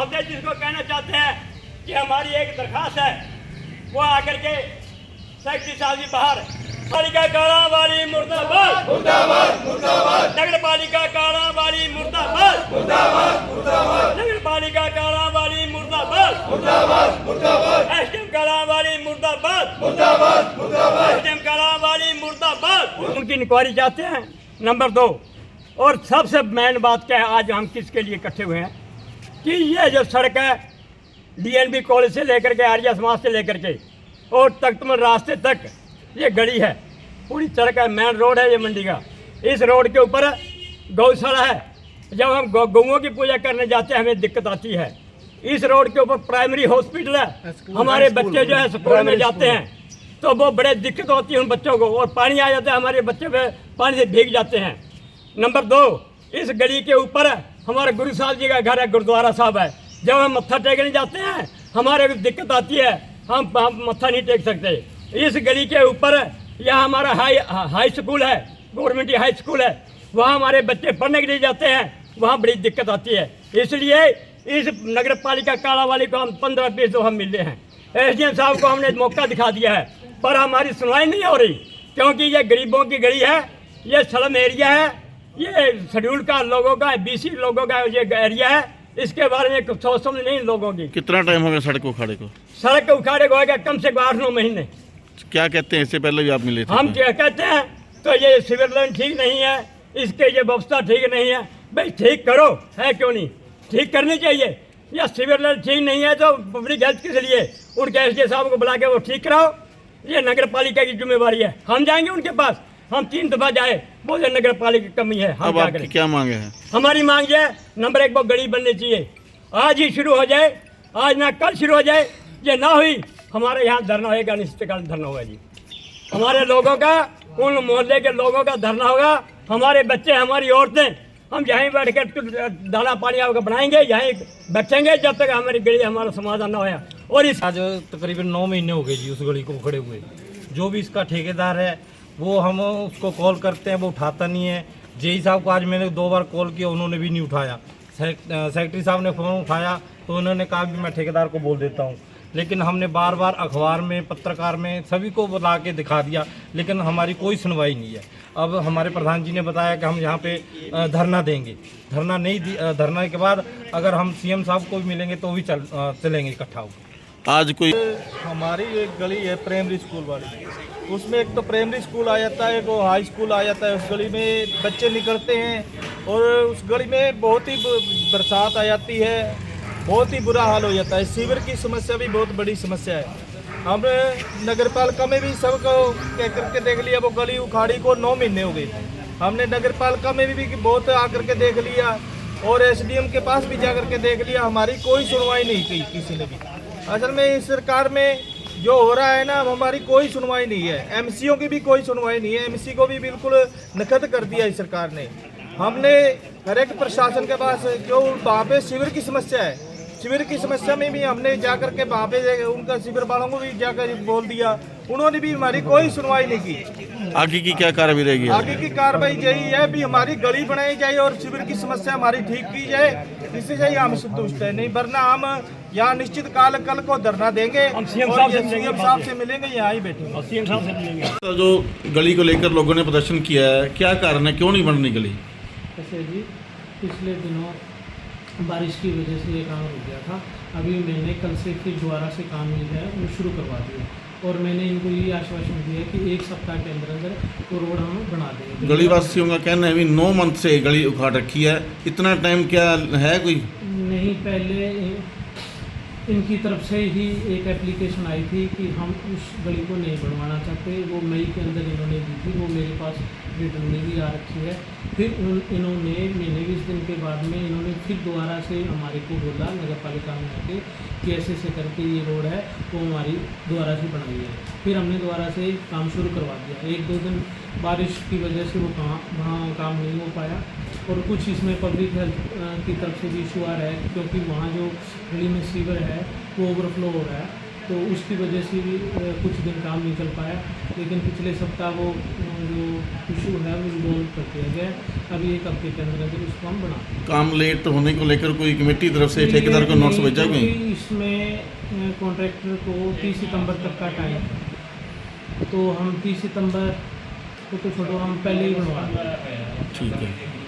महोदय जिसको कहना चाहते हैं कि हमारी एक दरखास्त है, वो आकर के सेक्रेटरी साहब जी बाहर पालिका कालांवाली मुर्दाबाद मुर्दाबाद मुर्दाबाद, नगर पालिका कालांवाली मुर्दाबाद मुर्दाबाद मुर्दाबाद, नगर पालिका कालांवाली मुर्दाबाद मुर्दाबाद मुर्दाबाद, एसडीएम कालांवाली मुर्दाबाद मुर्दाबाद मुर्दाबाद, एसडीएम कालांवाली मुर्दाबाद। उनकी इंक्वायरी चाहते हैं। नंबर 2, और सबसे मेन बात क्या है, आज हम किसके लिए इकट्ठे हुए हैं कि ये जो सड़क है डीएनबी कॉलेज से लेकर के आर्या समाज से लेकर के और तख्तमल रास्ते तक ये गली है, पूरी सड़क है, मेन रोड है ये मंडी का। इस रोड के ऊपर गौशाला है। जब हम गौओं की पूजा करने जाते हैं हमें दिक्कत आती है। इस रोड के ऊपर प्राइमरी हॉस्पिटल है, हमारे बच्चे जो है स्कूल में जाते हैं तो वो बड़े दिक्कत होती है उन बच्चों को, और पानी आ जाता है, हमारे बच्चे पानी से भीग जाते हैं। नंबर 2, इस गली के ऊपर हमारे गुरु साहब जी का घर है, गुरुद्वारा साहब है। जब हम मत्था टेकने जाते हैं हमारे को दिक्कत आती है, हम मत्था नहीं टेक सकते। इस गली के ऊपर यहाँ हमारा हाई स्कूल है, गवर्नमेंट हाई स्कूल है, वहाँ हमारे बच्चे पढ़ने के लिए जाते हैं, वहाँ बड़ी दिक्कत आती है। इसलिए इस नगर पालिका कालांवाली को हम 15-20 हम मिले हैं। एसडीएम साहब को हमने मौका दिखा दिया है, पर हमारी सुनवाई नहीं हो रही, क्योंकि ये गरीबों की गली है, ये स्लम एरिया है, ये शेड्यूल का लोगों का, बीसी लोगों का ये एरिया है। इसके बारे में कुछ सोच समझ नहीं लोगों की। कितना टाइम हो गया सड़क उखाड़े को? सड़क के उखाड़े को हो गया कम से कम 8-9 महीने। क्या कहते हैं, इससे पहले भी आप मिले थे? हम क्या कहते हैं, तो ये सिविल लाइन ठीक नहीं है, इसके ये व्यवस्था ठीक नहीं है। भाई ठीक करो, है क्यों नहीं, ठीक करनी चाहिए। या सिविल लाइन ठीक नहीं है तो पब्लिक हेल्थ किस लिए, उनके एसडीएम साहब को बुला के वो ठीक कराओ। ये नगर पालिका की जिम्मेवारी है। हम जाएंगे उनके पास, हम 3 दफा जाए, बोले नगर पालिका की कमी है। हम अब आपकी क्या मांगे हैं? हमारी मांग है नंबर 1 वो गली बननी चाहिए, आज ही शुरू हो जाए, आज ना कल शुरू हो जाए। ये ना हुई हमारे यहाँ धरना होगा, अनिश्चितकाल धरना होगा जी। हमारे लोगों का, उन मोहल्ले के लोगों का धरना होगा। हमारे बच्चे, हमारी औरतें, हम यहीं बैठ कर दाना पानी आपका बनाएंगे, यहीं बैठेंगे जब तक हमारी गली हमारा समाधान ना होया। और इस आज तकरीबन 9 महीने हो गए जी उस गली को खड़े हुए। जो भी इसका ठेकेदार है वो हम उसको कॉल करते हैं, वो उठाता नहीं है। जेई साहब को आज मैंने 2 बार कॉल किया, उन्होंने भी नहीं उठाया। सेक्रेटरी साहब ने फ़ोन उठाया तो उन्होंने कहा कि मैं ठेकेदार को बोल देता हूँ। लेकिन हमने बार बार अखबार में, पत्रकार में, सभी को बुला के दिखा दिया, लेकिन हमारी कोई सुनवाई नहीं है। अब हमारे प्रधान जी ने बताया कि हम यहाँ पे धरना देंगे। धरना नहीं धरना के बाद अगर हम सीएम साहब को भी मिलेंगे तो भी चलेंगे इकट्ठा होकर। आज कोई हमारी एक गली है प्राइमरी स्कूल वाली, उसमें एक तो प्राइमरी स्कूल आ जाता है, एक हाई स्कूल आ जाता है। उस गली में बच्चे निकलते हैं और उस गली में बहुत ही बरसात आ जाती है, बहुत ही बुरा हाल हो जाता है। सीवर की समस्या भी बहुत बड़ी समस्या है। हम नगर पालिका में भी सबको कह करके देख लिया, वो गली उखाड़ी को 9 महीने हो गए। हमने नगर पालिका में भी बहुत आकर के देख लिया और एसडीएम के पास भी जाकर के देख लिया, हमारी कोई सुनवाई नहीं की किसी ने भी। असल में इस सरकार में जो हो रहा है ना, हमारी कोई सुनवाई नहीं है। एमसीओ की भी कोई सुनवाई नहीं है, एमसी को भी बिल्कुल नकद कर दिया इस सरकार ने। हमने हर एक प्रशासन के पास, जो वहाँ पे शिविर की समस्या है, शिविर की समस्या में भी हमने जाकर के वहाँ पे उनका शिविर वालों को भी जाकर बोल दिया, उन्होंने भी हमारी कोई सुनवाई नहीं की। आगे की क्या कार्रवाई रहेगी? आगे की कार्रवाई यही है भी हमारी गली बनाई जाए और शिविर की समस्या हमारी ठीक की जाए, इससे ही हम संतुष्ट है। नहीं वरना हम यहाँ निश्चित काल कल को धरना देंगे, हम सीएम साहब से मिलेंगे, यहाँ ही बैठेंगे, सीएम साहब से मिलेंगे। जो गली को लेकर लोगों ने प्रदर्शन किया है, क्या कारण है, क्यों नहीं बन रही गली? ऐसे जी पिछले दिनों बारिश की वजह से ये काम रुक गया था। अभी मैंने कल से फिर दोबारा से काम मिल है वो शुरू करवा दिया, और मैंने इनको ये आश्वासन दिया कि 1 सप्ताह के अंदर अंदर वो रोड हम बना देंगे। गली वासियों का कहना है अभी 9 मंथ से गली उखाड़ रखी है, इतना टाइम क्या है कोई? नहीं, पहले इनकी तरफ से ही एक एप्लीकेशन आई थी कि हम उस गली को नहीं बनवाना चाहते, वो मई के अंदर इन्होंने दी थी, वो मेरे पास रिटर्न में भी आ रखी है। फिर इन्होंने महीने 20 दिन के बाद में इन्होंने फिर दोबारा से हमारे को बोला नगर पालिका में आके कि ऐसे ऐसे करके ये रोड है वो हमारी दोबारा से बनाई है। फिर हमने दोबारा से काम शुरू करवा दिया। 1-2 दिन बारिश की वजह से वो वहाँ काम नहीं हो पाया, और कुछ इसमें पब्लिक हेल्थ की तरफ से भी इशू आ रहा है, क्योंकि वहाँ जो गली में सीवर है वो ओवरफ्लो हो रहा है, तो उसकी वजह से भी कुछ दिन काम नहीं चल पाया। लेकिन पिछले सप्ताह वो जो इशू है वो इन्वॉल्व कर दिया गया है। अभी एक हफ्ते के अंदर अंदर इसको हम बना देंगे। काम लेट होने को लेकर कोई कमेटी तरफ से ठेकेदार को नोट्स भेजा गई? क्योंकि इसमें कॉन्ट्रैक्टर को 30 सितंबर तक का टाइम है, तो हम 30 सितंबर को तो छोड़ो, हम पहले ही बनवा देंगे। ठीक है।